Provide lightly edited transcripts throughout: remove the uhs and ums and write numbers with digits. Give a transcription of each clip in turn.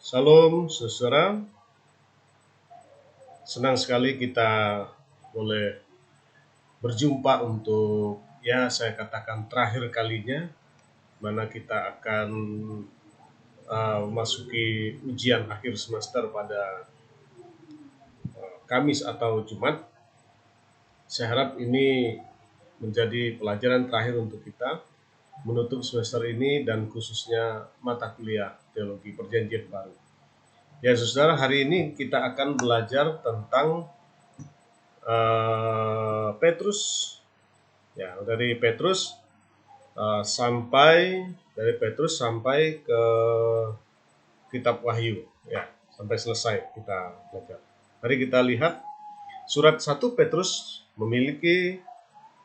Salam saudara, senang sekali kita boleh berjumpa untuk saya katakan terakhir kalinya, mana kita akan memasuki ujian akhir semester pada Kamis atau Jumat. Saya harap ini menjadi pelajaran terakhir untuk kita menutup semester ini dan khususnya mata kuliah Teologi Perjanjian Baru. Ya saudara, hari ini kita akan belajar tentang Petrus, ya dari Petrus sampai ke kitab Wahyu, ya sampai selesai kita belajar. Mari kita lihat surat 1 Petrus memiliki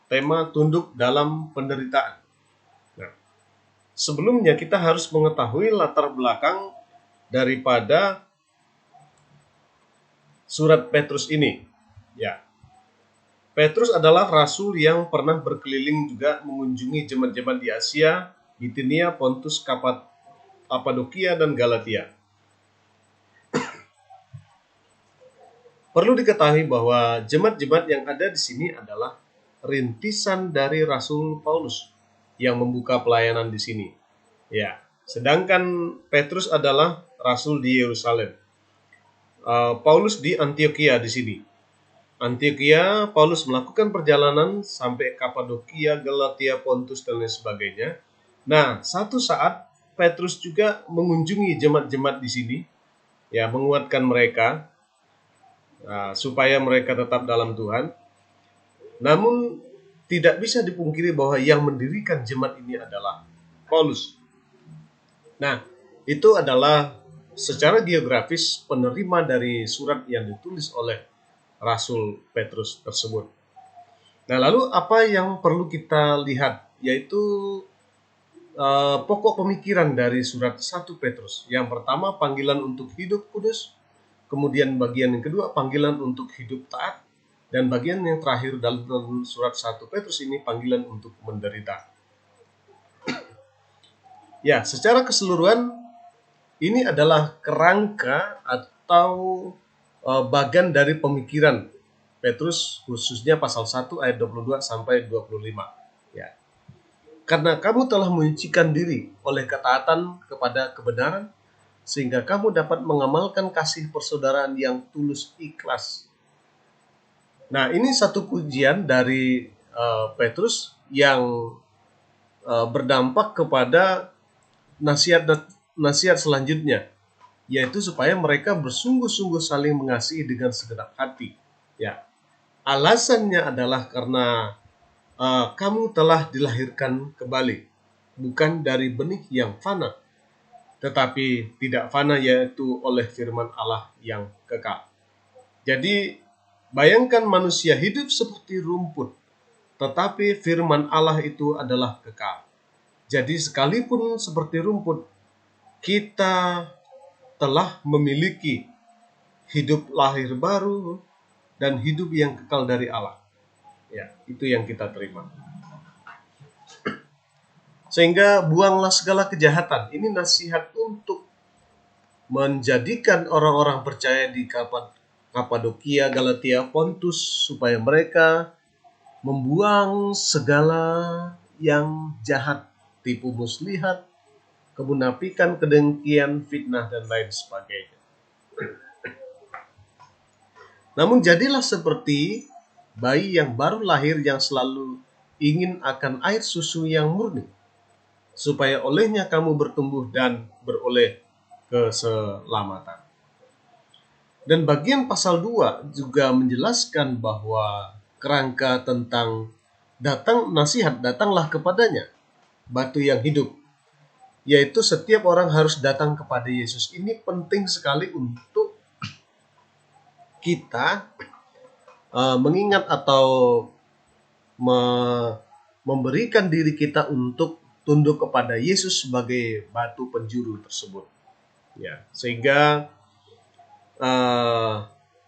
tema tunduk dalam penderitaan. Nah, sebelumnya kita harus mengetahui latar belakang daripada surat Petrus ini. Ya, Petrus adalah rasul yang pernah berkeliling juga mengunjungi jemaat-jemaat di Asia, Bitinia, Pontus, Kapadokia, dan Galatia. Perlu diketahui bahwa jemaat-jemaat yang ada di sini adalah rintisan dari Rasul Paulus yang membuka pelayanan di sini. Ya, sedangkan Petrus adalah rasul di Yerusalem. Paulus di Antioquia di sini. Antioquia, Paulus melakukan perjalanan sampai Kapadokia, Galatia, Pontus, dan lain sebagainya. Nah, satu saat Petrus juga mengunjungi jemaat-jemaat di sini, ya menguatkan mereka supaya mereka tetap dalam Tuhan. Namun tidak bisa dipungkiri bahwa yang mendirikan jemaat ini adalah Paulus. Nah, itu adalah secara geografis penerima dari surat yang ditulis oleh Rasul Petrus tersebut. Nah, lalu apa yang perlu kita lihat, yaitu pokok pemikiran dari surat 1 Petrus. Yang pertama, panggilan untuk hidup kudus. Kemudian bagian yang kedua, panggilan untuk hidup taat. Dan bagian yang terakhir dalam surat 1 Petrus ini, panggilan untuk menderita. Ya, secara keseluruhan ini adalah kerangka atau bagian dari pemikiran Petrus, khususnya pasal 1 ayat 22 sampai 25. Ya. Karena kamu telah menyucikan diri oleh ketaatan kepada kebenaran, sehingga kamu dapat mengamalkan kasih persaudaraan yang tulus ikhlas. Nah, ini satu pujian dari Petrus yang berdampak kepada nasihat selanjutnya, yaitu supaya mereka bersungguh-sungguh saling mengasihi dengan segenap hati. Ya, alasannya adalah karena kamu telah dilahirkan kembali, bukan dari benih yang fana, tetapi tidak fana, yaitu oleh firman Allah yang kekal. Jadi, bayangkan manusia hidup seperti rumput, tetapi firman Allah itu adalah kekal. Jadi, sekalipun seperti rumput, kita telah memiliki hidup lahir baru dan hidup yang kekal dari Allah. Ya, itu yang kita terima. Sehingga buanglah segala kejahatan. Ini nasihat untuk menjadikan orang-orang percaya di Kapadokia, Galatia, Pontus, supaya mereka membuang segala yang jahat, tipu muslihat, kemunafikan, kedengkian, fitnah, dan lain sebagainya. Namun jadilah seperti bayi yang baru lahir yang selalu ingin akan air susu yang murni, supaya olehnya kamu bertumbuh dan beroleh keselamatan. Dan bagian pasal 2 juga menjelaskan bahwa kerangka tentang datanglah kepadanya, batu yang hidup, yaitu setiap orang harus datang kepada Yesus. Ini penting sekali untuk kita mengingat atau memberikan diri kita untuk tunduk kepada Yesus sebagai batu penjuru tersebut. Ya, sehingga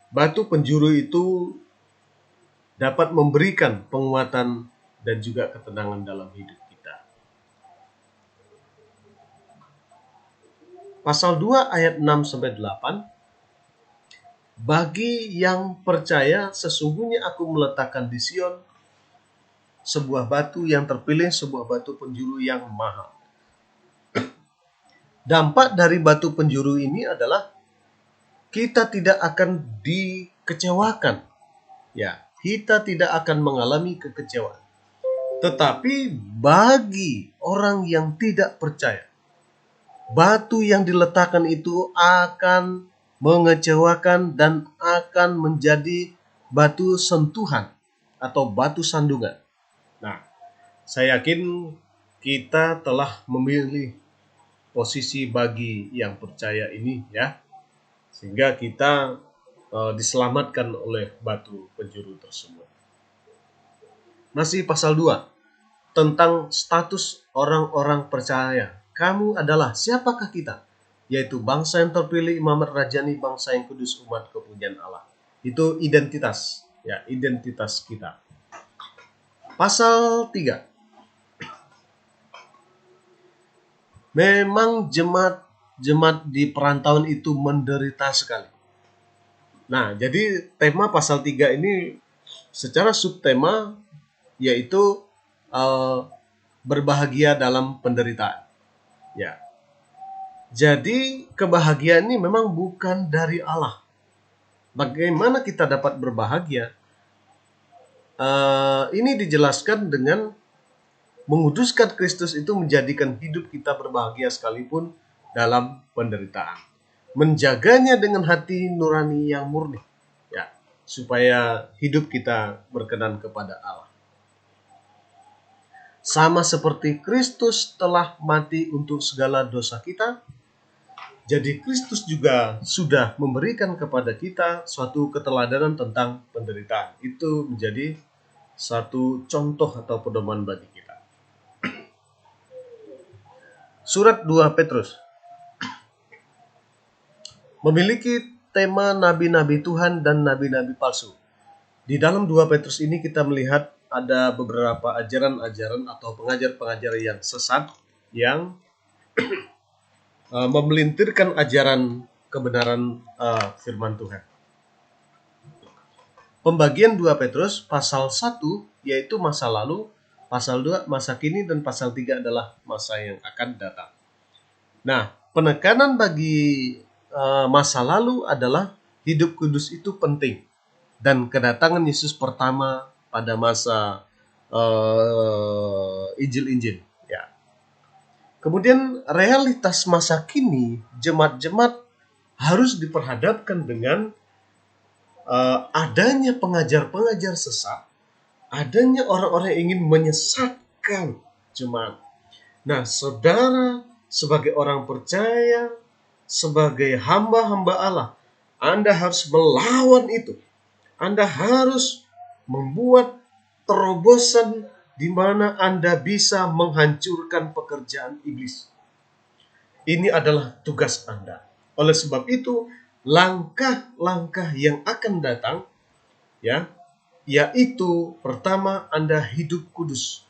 batu penjuru itu dapat memberikan penguatan dan juga ketenangan dalam hidup kita. Pasal 2 ayat 6 sampai 8. Bagi yang percaya, sesungguhnya aku meletakkan di Sion sebuah batu yang terpilih, sebuah batu penjuru yang mahal. Dampak dari batu penjuru ini adalah kita tidak akan dikecewakan. Ya, kita tidak akan mengalami kekecewaan. Tetapi bagi orang yang tidak percaya, batu yang diletakkan itu akan mengecewakan dan akan menjadi batu sentuhan atau batu sandungan. Nah, saya yakin kita telah memilih posisi bagi yang percaya ini, ya, sehingga kita diselamatkan oleh batu penjuru tersebut. Masih pasal 2 tentang status orang-orang percaya. Kamu adalah siapakah kita? Yaitu bangsa yang terpilih, imamat rajani, bangsa yang kudus, umat kepunyaan Allah. Itu identitas, ya, identitas kita. Pasal 3. Memang jemaat di perantauan itu menderita sekali. Nah, jadi tema pasal 3 ini secara subtema yaitu berbahagia dalam penderitaan. Ya. Jadi kebahagiaan ini memang bukan dari Allah. Bagaimana kita dapat berbahagia? Ini dijelaskan dengan menguduskan Kristus itu menjadikan hidup kita berbahagia sekalipun dalam penderitaan. Menjaganya dengan hati nurani yang murni, ya, supaya hidup kita berkenan kepada Allah. Sama seperti Kristus telah mati untuk segala dosa kita, jadi Kristus juga sudah memberikan kepada kita suatu keteladanan tentang penderitaan. Itu menjadi satu contoh atau pedoman bagi kita. Surat 2 Petrus memiliki tema nabi-nabi Tuhan dan nabi-nabi palsu. Di dalam 2 Petrus ini kita melihat ada beberapa ajaran-ajaran atau pengajar-pengajar yang sesat yang memelintirkan ajaran kebenaran firman Tuhan. Pembagian 2 Petrus pasal 1 yaitu masa lalu, pasal 2 masa kini, dan pasal 3 adalah masa yang akan datang. Nah, penekanan bagi masa lalu adalah hidup kudus itu penting, dan kedatangan Yesus pertama pada masa Injil-Injil. Ya. Kemudian realitas masa kini, jemaat-jemaat harus diperhadapkan dengan adanya pengajar-pengajar sesat, adanya orang-orang yang ingin menyesatkan jemaat. Nah, saudara sebagai orang percaya, sebagai hamba-hamba Allah, Anda harus melawan itu. Anda harus membuat terobosan di mana Anda bisa menghancurkan pekerjaan iblis. Ini adalah tugas Anda. Oleh sebab itu, langkah-langkah yang akan datang, ya, yaitu pertama Anda hidup kudus.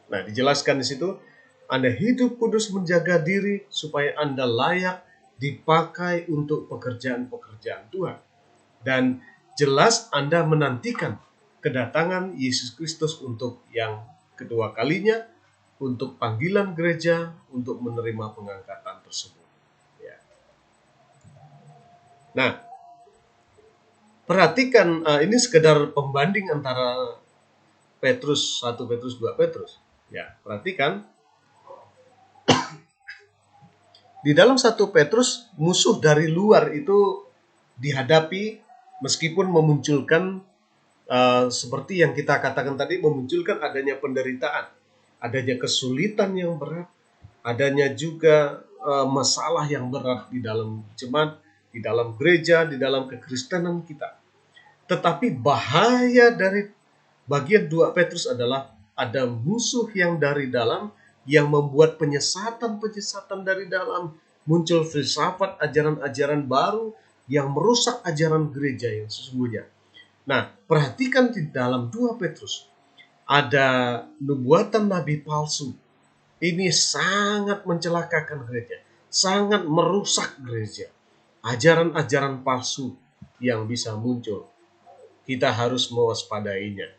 Nah, dijelaskan di situ, Anda hidup kudus, menjaga diri supaya Anda layak dipakai untuk pekerjaan-pekerjaan Tuhan. Dan jelas Anda menantikan kedatangan Yesus Kristus untuk yang kedua kalinya, untuk panggilan gereja, untuk menerima pengangkatan tersebut. Ya. Nah, perhatikan, ini sekedar pembanding antara Petrus 1 Petrus 2 Petrus. Ya, perhatikan di dalam 1 Petrus musuh dari luar itu dihadapi meskipun memunculkan seperti yang kita katakan tadi, memunculkan adanya penderitaan, adanya kesulitan yang berat, adanya juga masalah yang berat di dalam jemaat, di dalam gereja, di dalam kekristenan kita. Tetapi bahaya dari bagian 2 Petrus adalah ada musuh yang dari dalam yang membuat penyesatan-penyesatan dari dalam, muncul filsafat, ajaran-ajaran baru yang merusak ajaran gereja yang sesungguhnya. Nah, perhatikan di dalam 2 Petrus ada nubuatan nabi palsu. Ini sangat mencelakakan gereja. sangat merusak gereja. Ajaran-ajaran palsu yang bisa muncul. Kita harus mewaspadainya.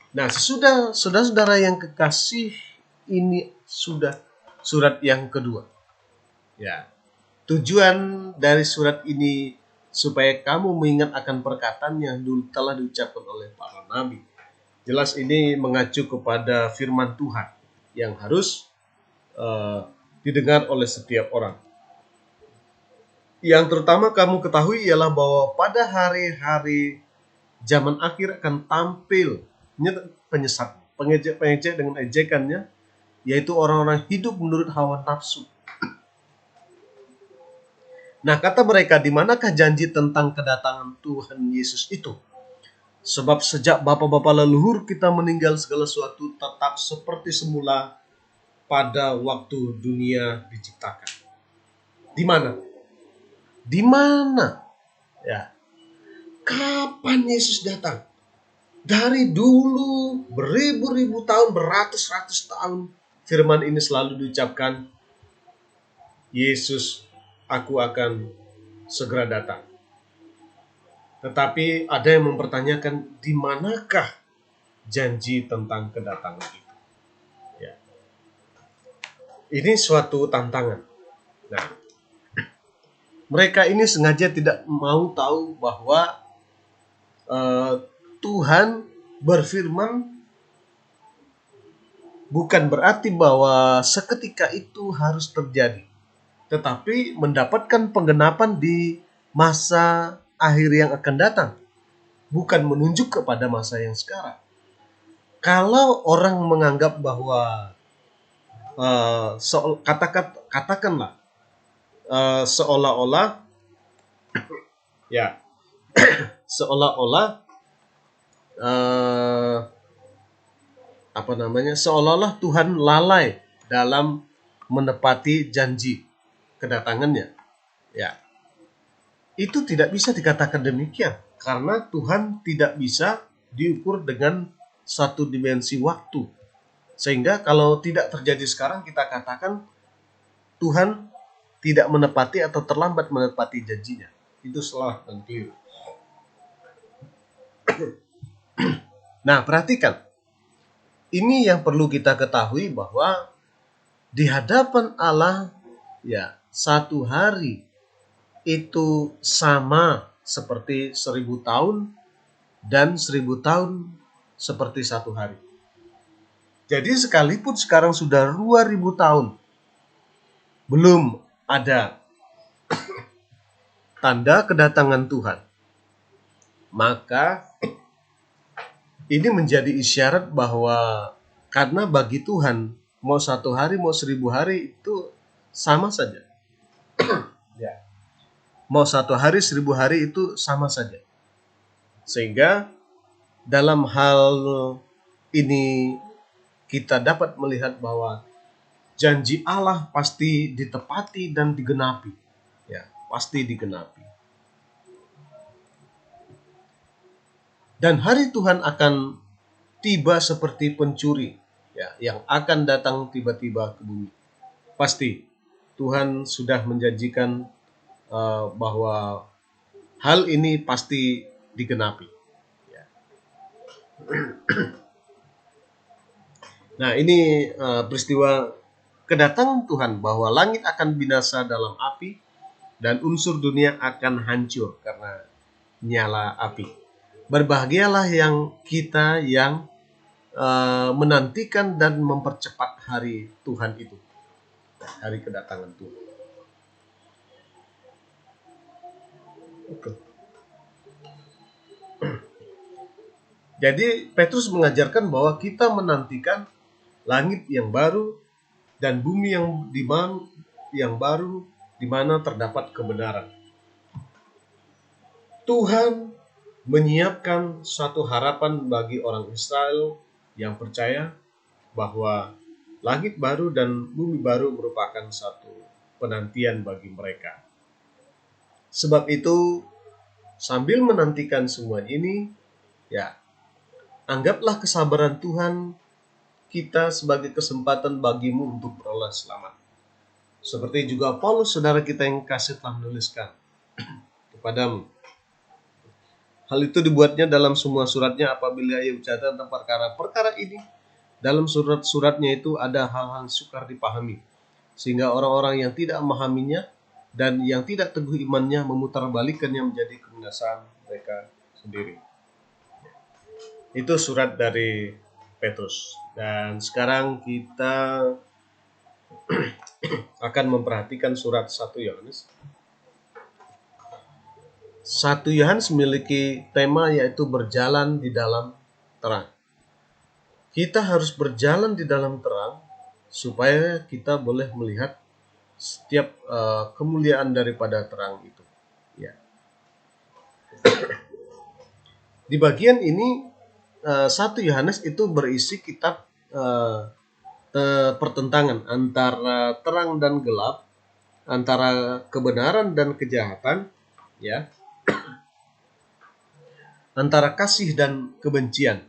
Nah, sesudah saudara-saudara yang kekasih, ini sudah surat yang kedua. Ya. Tujuan dari surat ini supaya kamu mengingat akan perkataan yang dulu telah diucapkan oleh para nabi. Jelas ini mengacu kepada firman Tuhan yang harus didengar oleh setiap orang. Yang terutama kamu ketahui ialah bahwa pada hari-hari zaman akhir akan tampil penyesat, pengejek dengan ejekannya, yaitu orang-orang hidup menurut hawa nafsu. Nah, kata mereka, di manakah janji tentang kedatangan Tuhan Yesus itu? Sebab sejak bapa-bapa leluhur kita meninggal, segala sesuatu tetap seperti semula pada waktu dunia diciptakan. Di mana? Di mana? Ya. Kapan Yesus datang? Dari dulu, beribu-ribu tahun, beratus-ratus tahun, firman ini selalu diucapkan, Yesus, aku akan segera datang. Tetapi ada yang mempertanyakan, di manakah janji tentang kedatangan itu? Ya. Ini suatu tantangan. Nah, mereka ini sengaja tidak mau tahu bahwa Tuhan berfirman bukan berarti bahwa seketika itu harus terjadi, tetapi mendapatkan penggenapan di masa akhir yang akan datang, bukan menunjuk kepada masa yang sekarang. Kalau orang menganggap bahwa katakanlah seolah-olah ya seolah-olah seolah-olah Tuhan lalai dalam menepati janji kedatangannya. Ya. Itu tidak bisa dikatakan demikian, karena Tuhan tidak bisa diukur dengan satu dimensi waktu. Sehingga kalau tidak terjadi sekarang, kita katakan Tuhan tidak menepati atau terlambat menepati janjinya. Itu salah dan keliru. Nah, perhatikan. Ini yang perlu kita ketahui, bahwa di hadapan Allah, ya, satu hari itu sama seperti 1000 tahun, dan 1000 tahun seperti satu hari. Jadi sekalipun sekarang sudah 2000 tahun, belum ada tanda kedatangan Tuhan, maka ini menjadi isyarat bahwa karena bagi Tuhan mau 1 hari mau 1000 hari itu sama saja. Ya. Mau 1 hari 1000 hari itu sama saja. Sehingga dalam hal ini kita dapat melihat bahwa janji Allah pasti ditepati dan digenapi. Ya, pasti digenapi. Dan hari Tuhan akan tiba seperti pencuri, ya, yang akan datang tiba-tiba ke bumi. Pasti Tuhan sudah menjanjikan bahwa hal ini pasti digenapi. Ya. Nah, ini peristiwa kedatangan Tuhan, bahwa langit akan binasa dalam api dan unsur dunia akan hancur karena nyala api. Berbahagialah yang kita yang menantikan dan mempercepat hari Tuhan itu, hari kedatangan Tuhan. Oke. Jadi Petrus mengajarkan bahwa kita menantikan langit yang baru dan bumi yang baru di mana terdapat kebenaran. Tuhan menyiapkan suatu harapan bagi orang Israel yang percaya bahwa langit baru dan bumi baru merupakan satu penantian bagi mereka. Sebab itu, sambil menantikan semua ini, ya, anggaplah kesabaran Tuhan kita sebagai kesempatan bagimu untuk beroleh selamat. Seperti juga Paulus, saudara kita yang kasih, telah menuliskan kepadamu. Hal itu dibuatnya dalam semua suratnya apabila ia bicara tentang perkara-perkara ini. Dalam surat-suratnya itu ada hal-hal sukar dipahami, sehingga orang-orang yang tidak memahaminya dan yang tidak teguh imannya memutarbalikkannya menjadi kebinasaan mereka sendiri. Itu surat dari Petrus. Dan sekarang kita akan memperhatikan surat 1 Yohanes. 1 Yohanes memiliki tema yaitu berjalan di dalam terang. Kita harus berjalan di dalam terang supaya kita boleh melihat setiap kemuliaan daripada terang itu. Ya. Di bagian ini 1 Yohanes itu berisi kitab pertentangan antara terang dan gelap, antara kebenaran dan kejahatan, ya, antara kasih dan kebencian,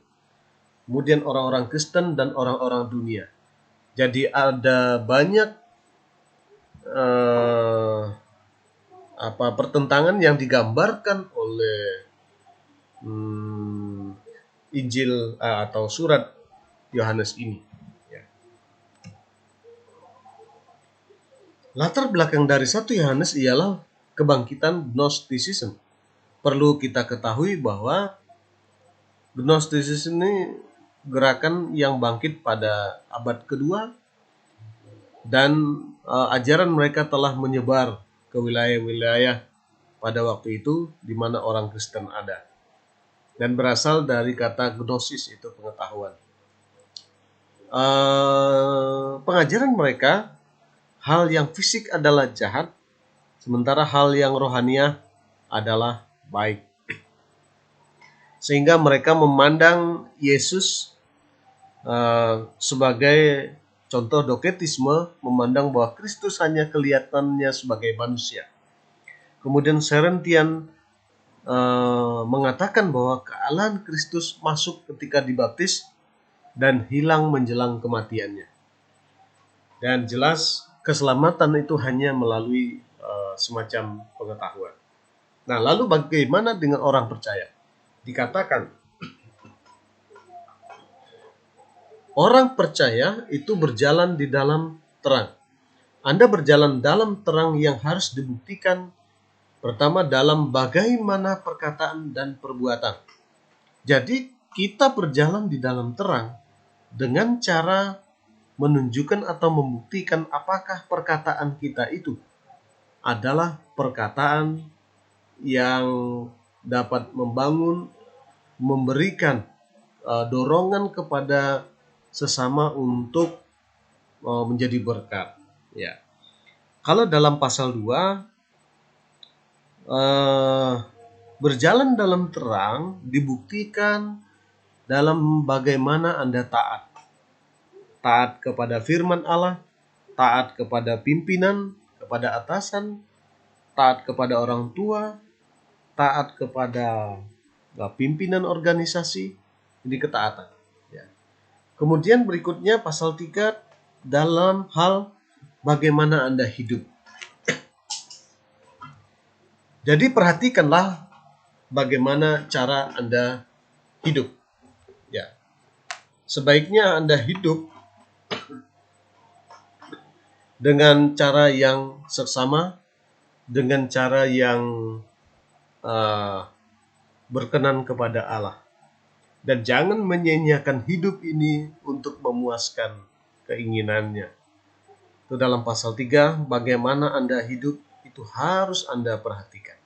kemudian orang-orang Kristen dan orang-orang dunia. Jadi ada banyak pertentangan yang digambarkan oleh Injil atau surat Yohanes ini. Ya. Latar belakang dari 1 Yohanes ialah kebangkitan Gnosticism. Perlu kita ketahui bahwa Gnosticism ini gerakan yang bangkit pada abad kedua, dan ajaran mereka telah menyebar ke wilayah-wilayah pada waktu itu di mana orang Kristen ada, dan berasal dari kata gnosis, itu pengetahuan. Pengajaran mereka, hal yang fisik adalah jahat, sementara hal yang rohaniah adalah baik. Sehingga mereka memandang Yesus sebagai contoh doketisme, memandang bahwa Kristus hanya kelihatannya sebagai manusia. Kemudian Serentian mengatakan bahwa kealahan Kristus masuk ketika dibaptis dan hilang menjelang kematiannya. Dan jelas keselamatan itu hanya melalui semacam pengetahuan. Nah, lalu bagaimana dengan orang percaya? Dikatakan orang percaya itu berjalan di dalam terang. Anda berjalan dalam terang yang harus dibuktikan pertama dalam bagaimana perkataan dan perbuatan. Jadi kita berjalan di dalam terang dengan cara menunjukkan atau membuktikan apakah perkataan kita itu adalah perkataan yang dapat membangun, memberikan dorongan kepada sesama untuk menjadi berkat. Ya. Kalau dalam pasal 2, berjalan dalam terang dibuktikan dalam bagaimana Anda taat. Taat kepada firman Allah, taat kepada pimpinan, kepada atasan, taat kepada orang tua, taat kepada pimpinan organisasi, jadi ketaatan. Ya. Kemudian berikutnya pasal 3, dalam hal bagaimana Anda hidup. Jadi perhatikanlah bagaimana cara Anda hidup. Ya. Sebaiknya Anda hidup dengan cara yang seksama, dengan cara yang berkenan kepada Allah. Dan jangan menyanyiakan hidup ini untuk memuaskan keinginannya. Itu dalam pasal 3, bagaimana Anda hidup itu harus Anda perhatikan.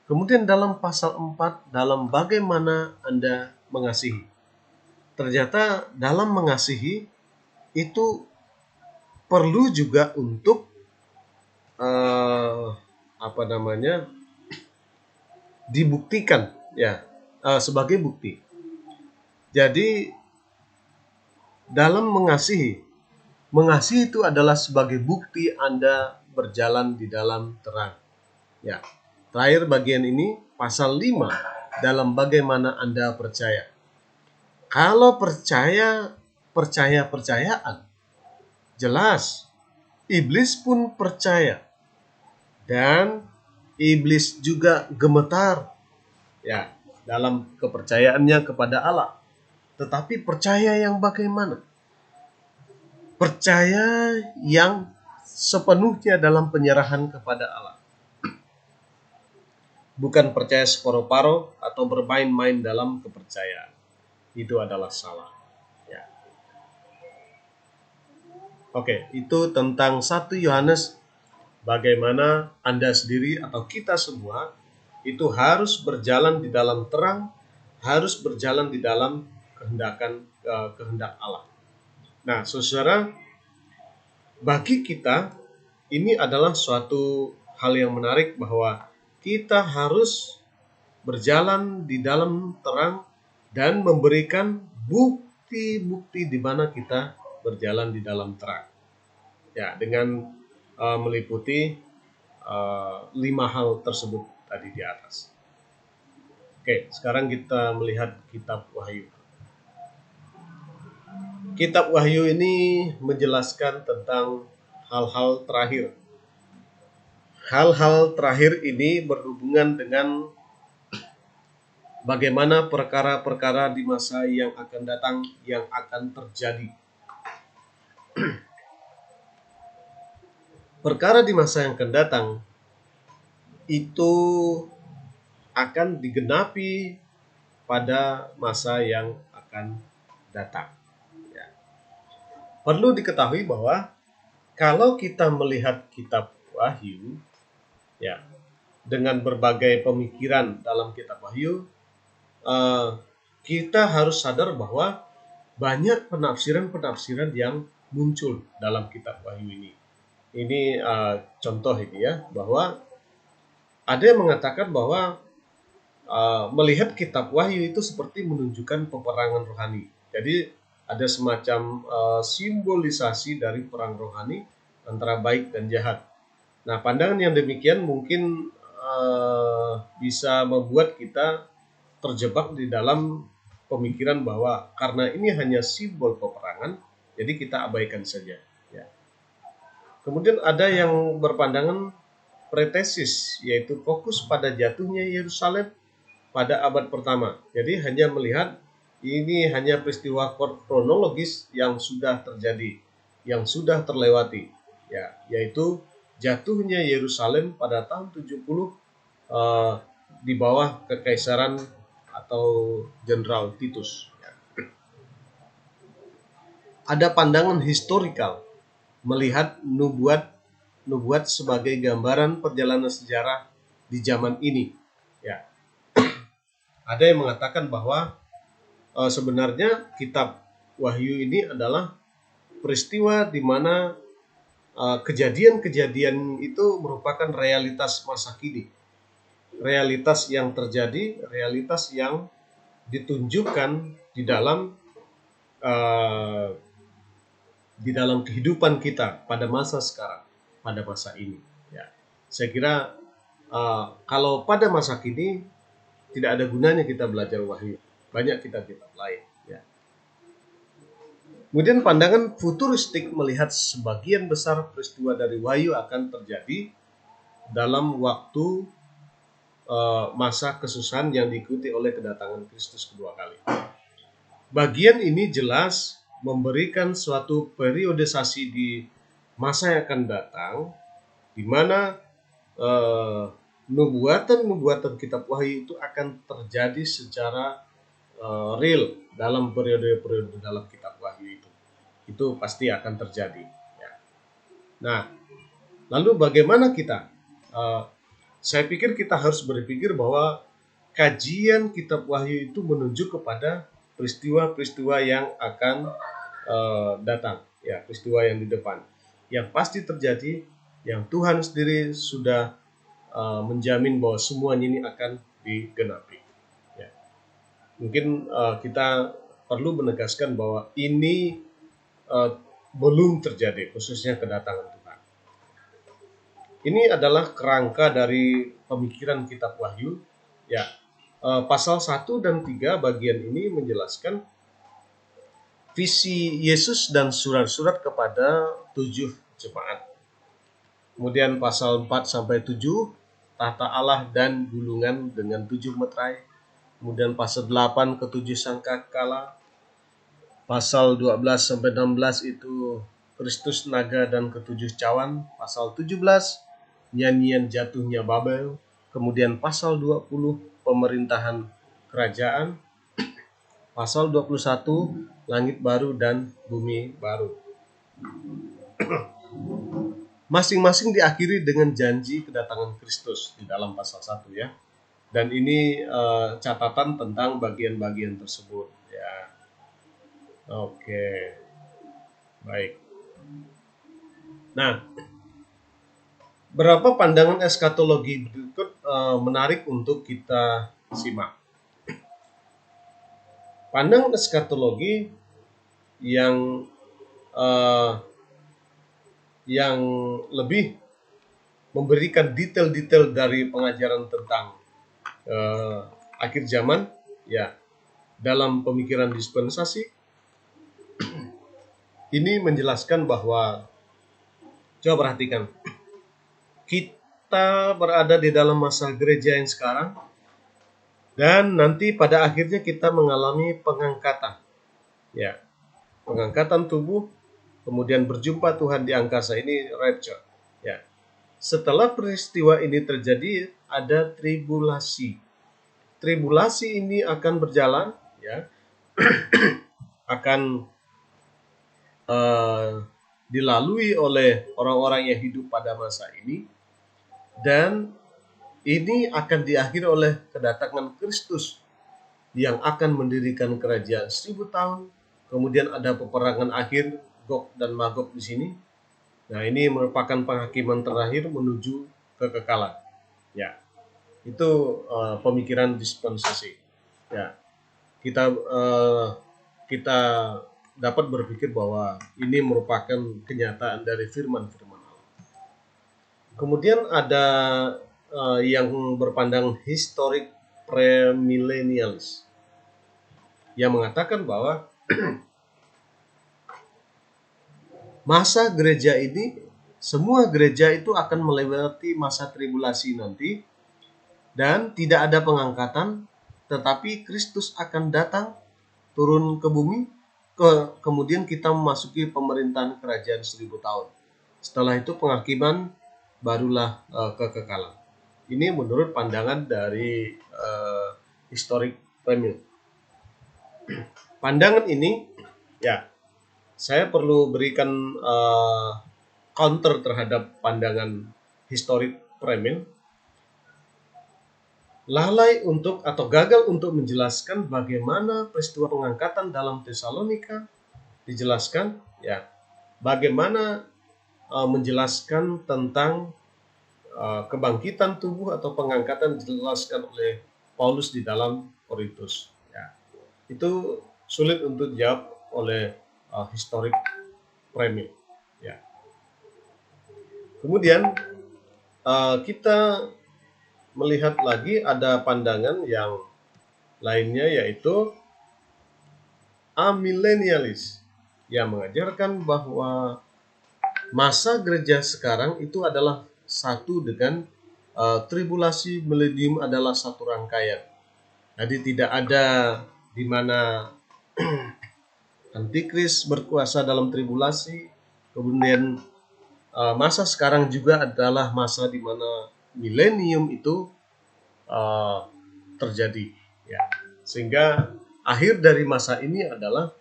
Kemudian dalam pasal 4, dalam bagaimana Anda mengasihi. Ternyata dalam mengasihi itu perlu juga untuk dibuktikan, ya, sebagai bukti. Jadi dalam mengasihi itu adalah sebagai bukti Anda berjalan di dalam terang. Ya. Terakhir bagian ini pasal 5, dalam bagaimana Anda percaya. Kalau percayaan jelas Iblis pun percaya dan iblis juga gemetar ya dalam kepercayaannya kepada Allah. Tetapi percaya yang bagaimana? Percaya yang sepenuhnya dalam penyerahan kepada Allah. Bukan percaya separuh-paruh atau bermain-main dalam kepercayaan. Itu adalah salah. Ya. Oke, itu tentang 1 Yohanes. Bagaimana Anda sendiri atau kita semua itu harus berjalan di dalam terang, harus berjalan di dalam kehendak Allah. Nah, saudara, bagi kita ini adalah suatu hal yang menarik bahwa kita harus berjalan di dalam terang dan memberikan bukti-bukti di mana kita berjalan di dalam terang. Ya, dengan meliputi 5 hal tersebut tadi di atas. Oke, sekarang kita melihat kitab Wahyu. Kitab Wahyu ini menjelaskan tentang hal-hal terakhir. Hal-hal terakhir ini berhubungan dengan bagaimana perkara-perkara di masa yang akan datang, yang akan terjadi. Perkara di masa yang akan datang itu akan digenapi pada masa yang akan datang. Ya. Perlu diketahui bahwa kalau kita melihat kitab Wahyu, ya, dengan berbagai pemikiran dalam kitab Wahyu, kita harus sadar bahwa banyak penafsiran-penafsiran yang muncul dalam kitab Wahyu ini. Ini contoh ini ya, bahwa ada yang mengatakan bahwa melihat kitab Wahyu itu seperti menunjukkan peperangan rohani. Jadi ada semacam simbolisasi dari perang rohani antara baik dan jahat. Nah, pandangan yang demikian mungkin bisa membuat kita terjebak di dalam pemikiran bahwa karena ini hanya simbol peperangan, jadi kita abaikan saja. Ya. Kemudian ada yang berpandangan pretesis, yaitu fokus pada jatuhnya Yerusalem pada abad pertama. Jadi hanya melihat ini hanya peristiwa kronologis yang sudah terjadi, yang sudah terlewati, ya, yaitu jatuhnya Yerusalem pada tahun 70 di bawah kekaisaran atau Jenderal Titus. Ya. Ada pandangan historikal melihat nubuat sebagai gambaran perjalanan sejarah di zaman ini. Ya. Ada yang mengatakan bahwa sebenarnya kitab Wahyu ini adalah peristiwa di mana kejadian-kejadian itu merupakan realitas masa kini. Realitas yang terjadi, realitas yang ditunjukkan di dalam kehidupan kita pada masa sekarang, pada masa ini. Ya. Saya kira kalau pada masa kini tidak ada gunanya kita belajar Wahyu, banyak kitab-kitab lain. Ya. Kemudian pandangan futuristik melihat sebagian besar peristiwa dari Wahyu akan terjadi dalam waktu masa kesusahan yang diikuti oleh kedatangan Kristus kedua kali. Bagian ini jelas memberikan suatu periodisasi di masa yang akan datang, di mana nubuatan-nubuatan kitab Wahyu itu akan terjadi secara real dalam periode-periode dalam kitab Wahyu itu. Itu pasti akan terjadi. Ya. Nah, lalu bagaimana kita? Saya pikir kita harus berpikir bahwa kajian kitab Wahyu itu menunjuk kepada peristiwa-peristiwa yang akan datang, ya, peristiwa yang di depan, yang pasti terjadi, yang Tuhan sendiri sudah menjamin bahwa semuanya ini akan digenapi. Ya. Mungkin kita perlu menegaskan bahwa ini belum terjadi, khususnya kedatangan Tuhan. Ini adalah kerangka dari pemikiran kitab Wahyu. Ya, pasal 1 dan 3 bagian ini menjelaskan visi Yesus dan surat-surat kepada 7 jemaat. Kemudian pasal 4 sampai 7, tahta Allah dan gulungan dengan 7 meterai. Kemudian pasal 8 ke 7 sangkakala. Pasal 12 sampai 16 itu Kristus naga dan ketujuh cawan. Pasal 17 nyanyian jatuhnya Babel. Kemudian pasal 20 pemerintahan kerajaan. Pasal 21 langit baru dan bumi baru. Masing-masing diakhiri dengan janji kedatangan Kristus di dalam pasal 1 ya. Dan ini catatan tentang bagian-bagian tersebut ya. Oke. Baik. Nah, berapa pandangan eskatologi berikut menarik untuk kita simak. Pandangan eskatologi yang lebih memberikan detail-detail dari pengajaran tentang akhir zaman ya dalam pemikiran dispensasi ini menjelaskan bahwa, coba perhatikan, kita berada di dalam masa gereja yang sekarang dan nanti pada akhirnya kita mengalami pengangkatan ya, pengangkatan tubuh, kemudian berjumpa Tuhan di angkasa, ini rapture ya. Setelah peristiwa ini terjadi ada tribulasi. Tribulasi ini akan berjalan ya, akan dilalui oleh orang-orang yang hidup pada masa ini, dan ini akan diakhiri oleh kedatangan Kristus yang akan mendirikan kerajaan 1000 tahun. Kemudian ada peperangan akhir, Gog dan Magog di sini. Nah, ini merupakan penghakiman terakhir menuju kekekalan. Ya, itu pemikiran dispensasi. Ya, kita dapat berpikir bahwa ini merupakan kenyataan dari firman-firman Allah. Kemudian ada yang berpandang historik premilenialis yang mengatakan bahwa masa gereja ini, semua gereja itu akan melewati masa tribulasi nanti dan tidak ada pengangkatan, tetapi Kristus akan datang turun ke bumi, kemudian kita memasuki pemerintahan kerajaan 1000 tahun. Setelah itu penghakiman, barulah kekekalan. Ini menurut pandangan dari historik premil. Pandangan ini ya, saya perlu berikan counter terhadap pandangan historik premil. Lalai untuk atau gagal untuk menjelaskan bagaimana peristiwa pengangkatan dalam Tesalonika dijelaskan ya, bagaimana menjelaskan tentang kebangkitan tubuh atau pengangkatan dijelaskan oleh Paulus di dalam Korintus ya. Itu sulit untuk dijawab oleh historik premil ya. Kemudian kita melihat lagi ada pandangan yang lainnya, yaitu amilenialis yang mengajarkan bahwa masa gereja sekarang itu adalah satu dengan tribulasi milenium adalah satu rangkaian. Jadi tidak ada di mana antikris berkuasa dalam tribulasi, kemudian masa sekarang juga adalah masa di mana milenium itu terjadi ya. Sehingga akhir dari masa ini adalah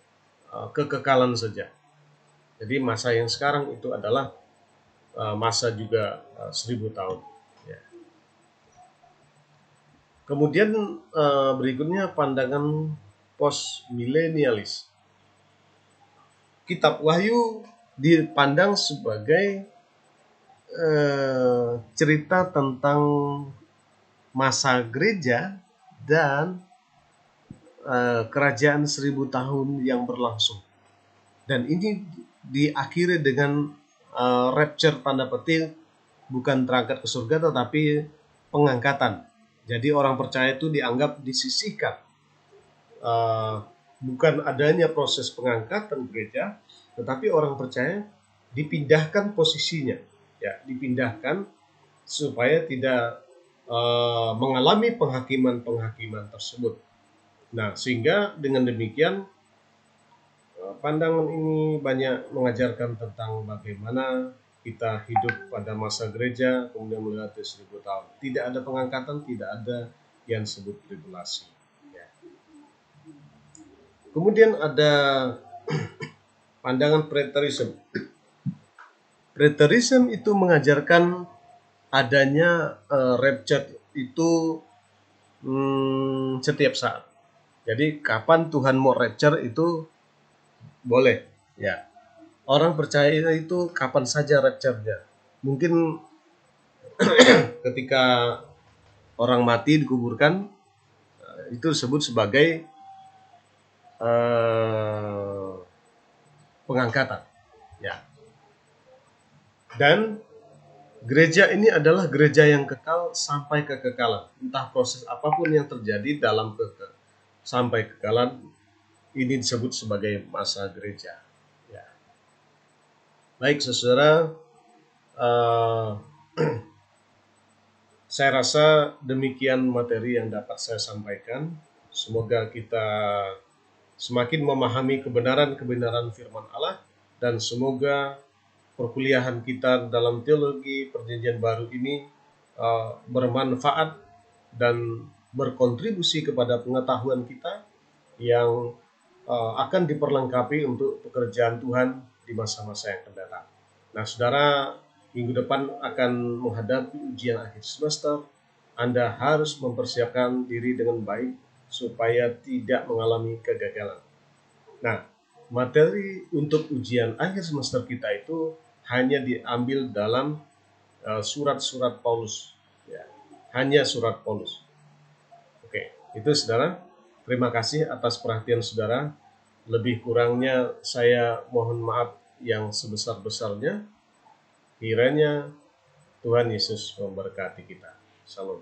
kekekalan saja. Jadi masa yang sekarang itu adalah masa juga 1000 tahun ya. Kemudian berikutnya pandangan post milenialis. Kitab Wahyu dipandang sebagai cerita tentang masa gereja dan kerajaan 1000 tahun yang berlangsung. Dan ini diakhiri dengan rapture tanda petik, bukan terangkat ke surga tetapi pengangkatan. Jadi orang percaya itu dianggap disisihkan. Bukan adanya proses pengangkatan gereja, tetapi orang percaya dipindahkan posisinya ya, dipindahkan supaya tidak mengalami penghakiman-penghakiman tersebut. Nah, sehingga dengan demikian pandangan ini banyak mengajarkan tentang bagaimana kita hidup pada masa gereja kemudian melewati 1000 tahun. Tidak ada pengangkatan, tidak ada yang disebut tribulasi. Ya. Kemudian ada pandangan preterism. Preterism itu mengajarkan adanya rapture itu setiap saat. Jadi kapan Tuhan mau rapture itu boleh. Ya. Orang percaya itu kapan saja rapture-nya. Mungkin ketika orang mati dikuburkan itu disebut sebagai pengangkatan. Ya. Dan gereja ini adalah gereja yang kekal sampai kekekalan. Entah proses apapun yang terjadi dalam sampai kekekalan, ini disebut sebagai masa gereja. Ya. Baik, saudara, saya rasa demikian materi yang dapat saya sampaikan. Semoga kita semakin memahami kebenaran-kebenaran firman Allah, dan semoga perkuliahan kita dalam teologi perjanjian baru ini bermanfaat dan berkontribusi kepada pengetahuan kita yang akan diperlengkapi untuk pekerjaan Tuhan di masa-masa yang akan datang. Nah, saudara, minggu depan akan menghadapi ujian akhir semester. Anda harus mempersiapkan diri dengan baik supaya tidak mengalami kegagalan. Nah, materi untuk ujian akhir semester kita itu hanya diambil dalam surat-surat Paulus. Ya, hanya surat Paulus. Oke, itu saudara. Terima kasih atas perhatian saudara. Lebih kurangnya saya mohon maaf yang sebesar-besarnya. Kiranya Tuhan Yesus memberkati kita. Salam.